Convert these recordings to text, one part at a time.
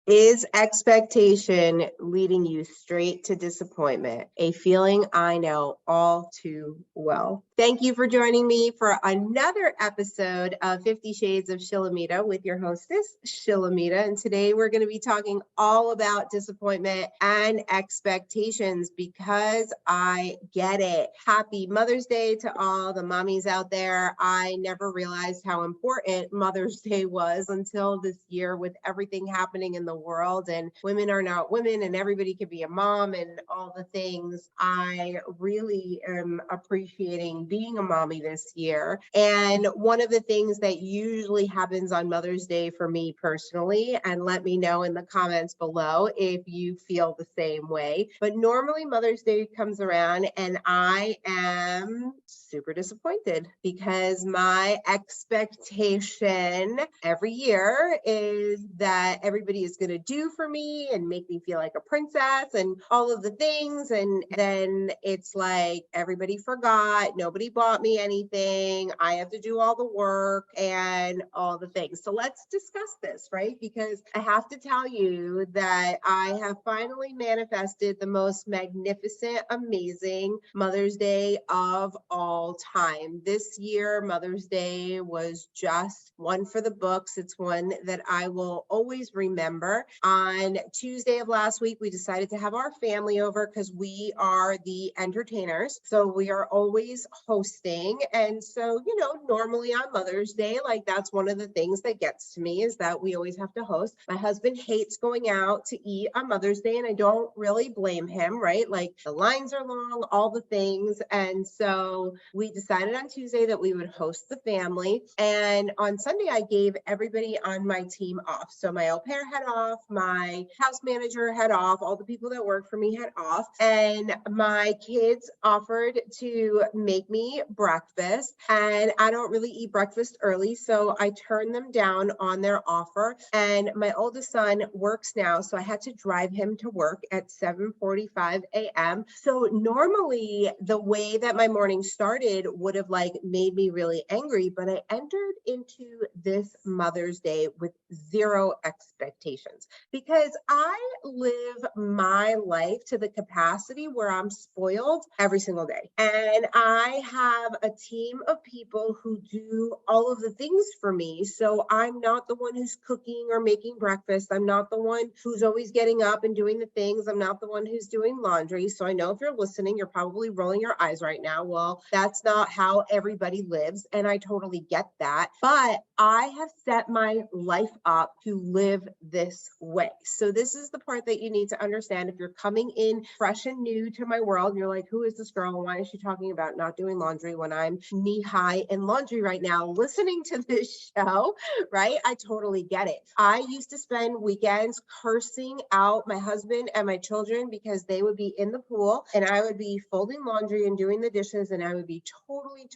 Is expectation leading you straight to disappointment? A feeling I know all too well. Thank you for joining me for another episode of 50 Shades of Shilamita with your hostess, Shilamita. And today we're going to be talking all about disappointment and expectations because I get it. Happy Mother's Day to all the mommies out there. I never realized how important Mother's Day was until this year with everything happening in the world and women are not women and everybody can be a mom and all the things. I really am appreciating being a mommy this year. And one of the things that usually happens on Mother's Day for me personally, and let me know in the comments below if you feel the same way, but normally Mother's Day comes around and I am super disappointed because my expectation every year is that everybody is going to do for me and make me feel like a princess and all of the things. And then it's like everybody forgot, nobody bought me anything. I have to do all the work and all the things. So let's discuss this, right? Because I have to tell you that I have finally manifested the most magnificent, amazing Mother's Day of all time. This year, Mother's Day was just one for the books. It's one that I will always remember. On Tuesday of last week, we decided to have our family over because we are the entertainers. So we are always hosting. And so, normally on Mother's Day, like that's one of the things that gets to me is that we always have to host. My husband hates going out to eat on Mother's Day, and I don't really blame him, right? Like the lines are long, all the things. And so we decided on Tuesday that we would host the family. And on Sunday, I gave everybody on my team off. So my au pair had off, my house manager had off, all the people that work for me had off. And my kids offered to make me breakfast. And I don't really eat breakfast early, so I turned them down on their offer. And my oldest son works now, so I had to drive him to work at 7:45 a.m. So normally the way that my morning started would have made me really angry, but I entered into this Mother's Day with zero expectations because I live my life to the capacity where I'm spoiled every single day. And I have a team of people who do all of the things for me. So I'm not the one who's cooking or making breakfast. I'm not the one who's always getting up and doing the things. I'm not the one who's doing laundry. So I know if you're listening, you're probably rolling your eyes right now. Well, that's not how everybody lives. And I totally get that. But I have set my life up to live this way. So this is the part that you need to understand. If you're coming in fresh and new to my world, and you're like, who is this girl? Why is she talking about not doing laundry when I'm knee-high in laundry right now listening to this show, right? I totally get it. I used to spend weekends cursing out my husband and my children because they would be in the pool and I would be folding laundry and doing the dishes and I would be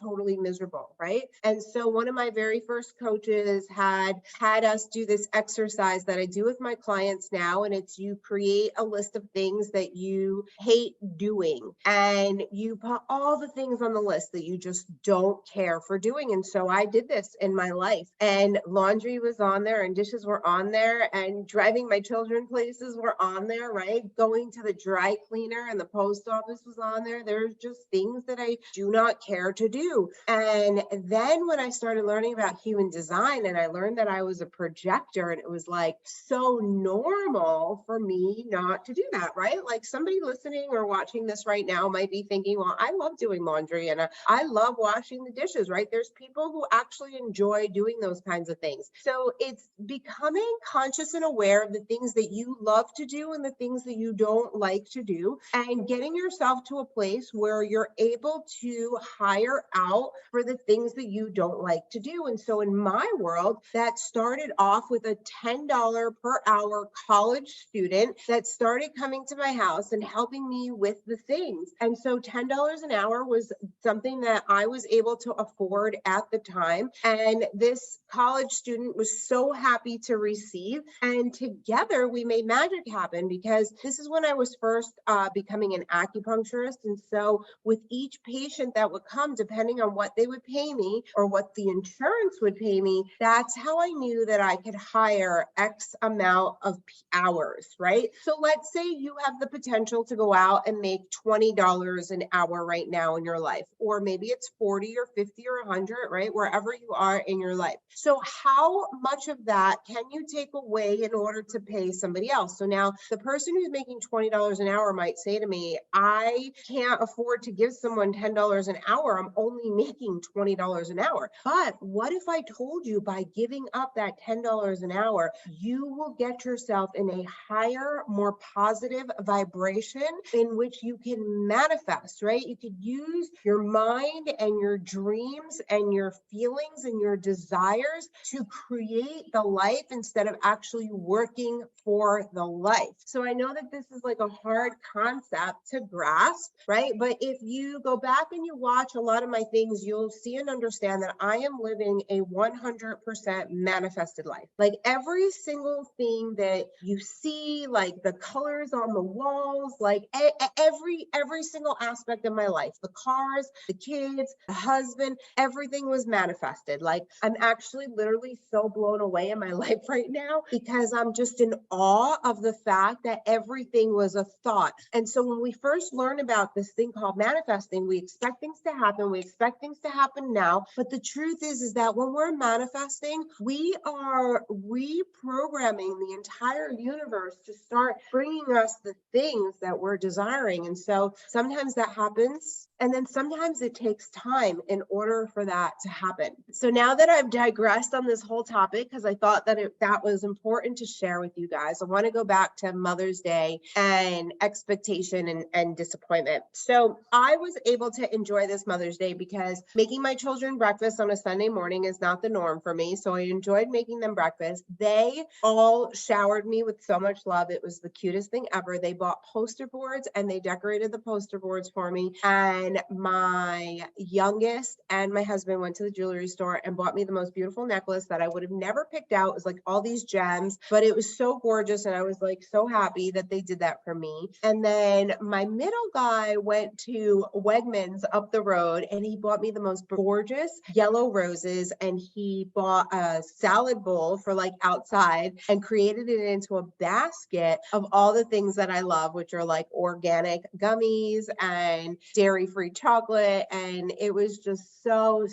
totally miserable, right? And so one of my very first coaches had us do this exercise that I do with my clients now, and it's you create a list of things that you hate doing and you put all the things on the list that you just don't care for doing. And so I did this in my life, and laundry was on there and dishes were on there and driving my children places were on there, right? Going to the dry cleaner and the post office was on there. There's just things that I do not care to do. And then when I started learning about human design and I learned that I was a projector, and it was like so normal for me not to do that, right? Like somebody listening or watching this right now might be thinking, well, I love doing laundry and I love washing the dishes, right? There's people who actually enjoy doing those kinds of things. So it's becoming conscious and aware of the things that you love to do and the things that you don't like to do, and getting yourself to a place where you're able to hire out for the things that you don't like to do. And so in my world, that started off with a $10 per hour college student that started coming to my house and helping me with the things. And so $10 an hour was something that I was able to afford at the time. And this college student was so happy to receive. And together we made magic happen, because this is when I was first becoming an acupuncturist. And so with each patient that would come, depending on what they would pay me or what the insurance would pay me, that's how I knew that I could hire X amount of hours, right? So let's say you have the potential to go out and make $20 an hour right now in your life, or maybe it's 40 or 50 or 100, right? Wherever you are in your life. So how much of that can you take away in order to pay somebody else? So now the person who's making $20 an hour might say to me, I can't afford to give someone $10 an hour. I'm only making $20 an hour. But what if I told you by giving up that $10 an hour, you will get yourself in a higher, more positive vibration in which you can manifest, right? You could use your mind and your dreams and your feelings and your desires to create the life instead of actually working for the life. So I know that this is like a hard concept to grasp, right? But if you go back and you watch a lot of my things, you'll see and understand that I am living a 100% manifested life. Like every single thing that you see, like the colors on the walls, like every single aspect of my life, the cars, the kids, the husband, everything was manifested. Like I'm actually literally so blown away in my life right now, because I'm just in awe of the fact that everything was a thought. And so when we first learn about this thing called manifesting, we expect things to happen. We expect things to happen now. But the truth is that when we're manifesting, we are reprogramming the entire universe to start bringing us the things that we're desiring. And so sometimes that happens, and then sometimes it takes time in order for that to happen. So now that I've digressed on this whole topic, because I thought that that was important to share with you guys, I want to go back to Mother's Day and expectation and disappointment. So I was able to enjoy this Mother's Day because making my children breakfast on a Sunday morning is not the norm for me. So I enjoyed making them breakfast. They all showered me with so much love. It was the cutest thing ever. They bought poster boards and they decorated the poster boards for me. And my youngest and my husband went to the jewelry store and bought me the most beautiful necklace that I would have never picked out. It was like all these gems, but it was so gorgeous. And I was like so happy that they did that for me. And then my middle guy went to Wegmans up the road and he bought me the most gorgeous yellow roses. And he bought a salad bowl for like outside and created it into a basket of all the things that I love, which are like organic gummies and dairy-free chocolate. And it was just so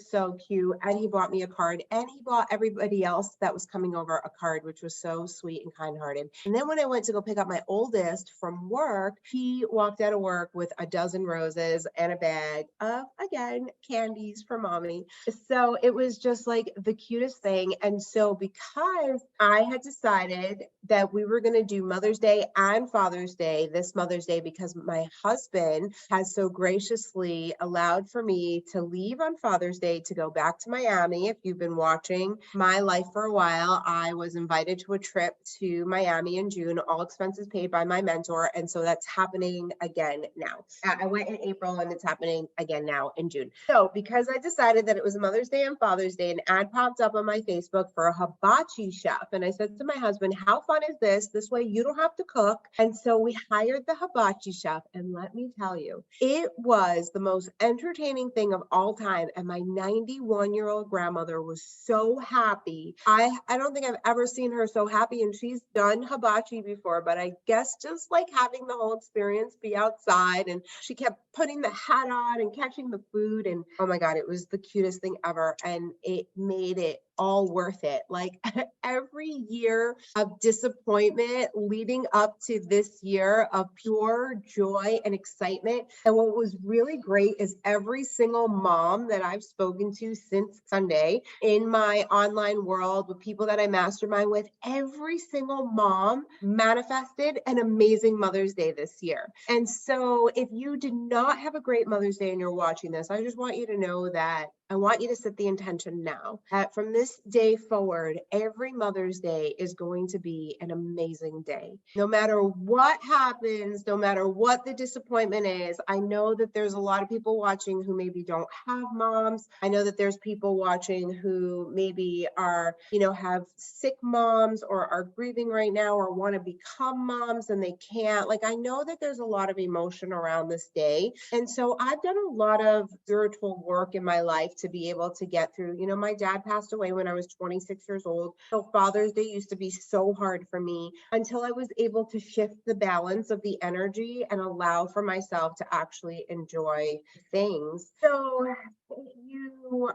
cute. And he bought me a card, and he bought everybody else that was coming over a card, which was so sweet and kind-hearted. And then when I went to go pick up my oldest from work, he walked out of work with a dozen roses and a bag of, again, candies for mommy. So it was just like the cutest thing. And so because I had decided that we were going to do Mother's Day and Father's Day this Mother's Day, because my husband has so graciously allowed for me to leave on Father's Day to go back to Miami. If you've been watching my life for a while, I was invited to a trip to Miami in June, all expenses paid by my mentor. And so that's happening again now. I went in April and it's happening again now in June. So because I decided that it was Mother's Day and Father's Day, an ad popped up on my Facebook for a hibachi chef. And I said to my husband, how fun is this? This way you don't have to cook. And so we hired the hibachi chef. And let me tell you, it was the most entertaining thing of all time. And my 91-year-old grandmother was so happy. I don't think I've ever seen her so happy. And she's done hibachi before, but I guess just like having the whole experience be outside, and she kept putting the hat on and catching the food. And oh my God, it was the cutest thing ever. And it made it all worth it. Like every year of disappointment leading up to this year of pure joy and excitement. And what was really great is every single mom that I've spoken to since Sunday in my online world with people that I mastermind with, every single mom manifested an amazing Mother's Day this year. And so if you did not have a great Mother's Day and you're watching this, I just want you to know that I want you to set the intention now that from this this day forward, every Mother's Day is going to be an amazing day. No matter what happens, no matter what the disappointment is, I know that there's a lot of people watching who maybe don't have moms. I know that there's people watching who maybe are, have sick moms or are grieving right now or want to become moms and they can't. Like, I know that there's a lot of emotion around this day. And so I've done a lot of spiritual work in my life to be able to get through. My dad passed away when I was 26 years old. So Father's Day used to be so hard for me until I was able to shift the balance of the energy and allow for myself to actually enjoy things. So you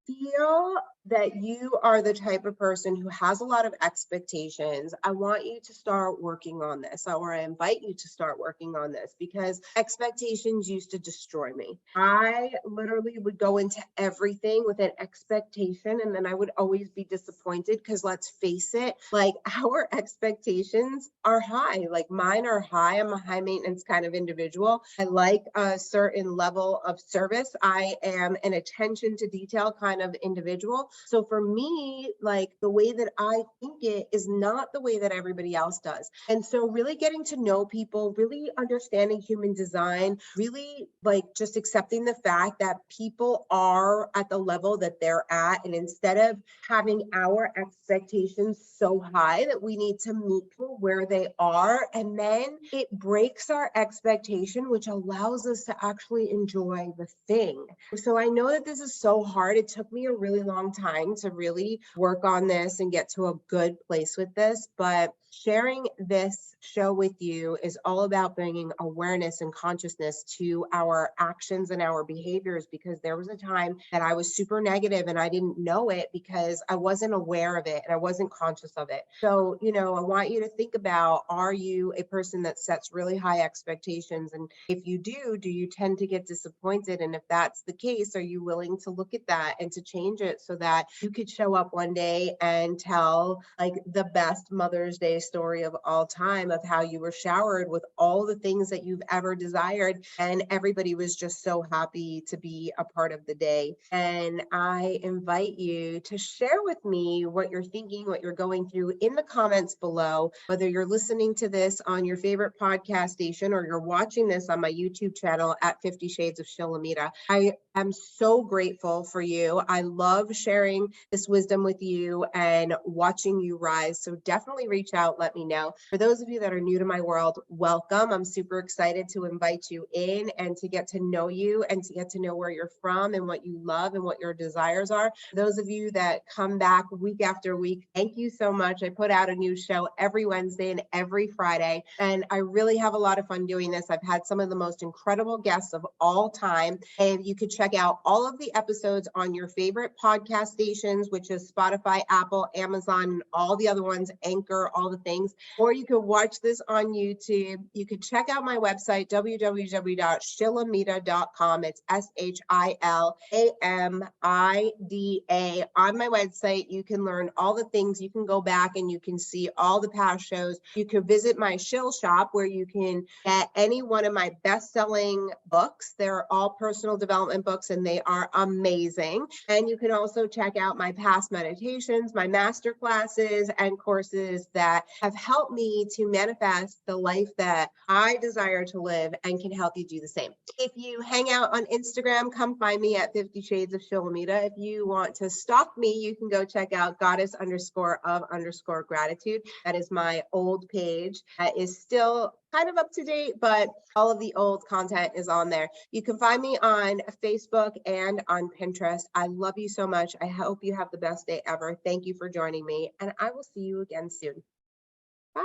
feel that you are the type of person who has a lot of expectations, I want you to start working on this, or I invite you to start working on this, because expectations used to destroy me. I literally would go into everything with an expectation, and then I would always be disappointed because, let's face it, like, our expectations are high. Like, mine are high. I'm a high maintenance kind of individual. I like a certain level of service. I am an attention to detail kind of individual. So for me, like, the way that I think it is not the way that everybody else does. And so really getting to know people, really understanding human design, really like just accepting the fact that people are at the level that they're at. And instead of having our expectations so high that we need to meet people where they are, and then it breaks our expectation, which allows us to actually enjoy the thing. So I know that this is so hard. It took me a really long time to really work on this and get to a good place with this, but sharing this show with you is all about bringing awareness and consciousness to our actions and our behaviors, because there was a time that I was super negative and I didn't know it because I wasn't aware of it and I wasn't conscious of it. So, I want you to think about, are you a person that sets really high expectations? And if you do you tend to get disappointed? And if that's the case, are you willing to look at that and to change it so that you could show up one day and tell like the best Mother's Day story of all time, of how you were showered with all the things that you've ever desired and everybody was just so happy to be a part of the day. And I invite you to share with me what you're thinking, what you're going through in the comments below, whether you're listening to this on your favorite podcast station or you're watching this on my YouTube channel at 50 Shades of Shilamita. I am so grateful for you. I love sharing this wisdom with you and watching you rise. So definitely reach out, let me know. For those of you that are new to my world, welcome. I'm super excited to invite you in and to get to know you and to get to know where you're from and what you love and what your desires are. For those of you that come back week after week, thank you so much. I put out a new show every Wednesday and every Friday, and I really have a lot of fun doing this. I've had some of the most incredible guests of all time, and you could check out all of the episodes on your favorite podcast stations, which is Spotify, Apple, Amazon, and all the other ones, Anchor, all the things. Or you could watch this on YouTube. You could check out my website, www.shilamida.com. It's SHILAMIDA. On my website, you can learn all the things. You can go back and you can see all the past shows. You can visit my Shill shop where you can get any one of my best-selling books. They're all personal development books and they are amazing. And you can also check out my past meditations, my master classes, and courses that have helped me to manifest the life that I desire to live and can help you do the same. If you hang out on Instagram, come find me at 50 Shades of Shilamita. If you want to stalk me, you can go check out goddess_of_gratitude. That is my old page. That is still kind of up to date, but all of the old content is on there. You can find me on Facebook and on Pinterest. I love you so much. I hope you have the best day ever. Thank you for joining me, and I will see you again soon. Bye.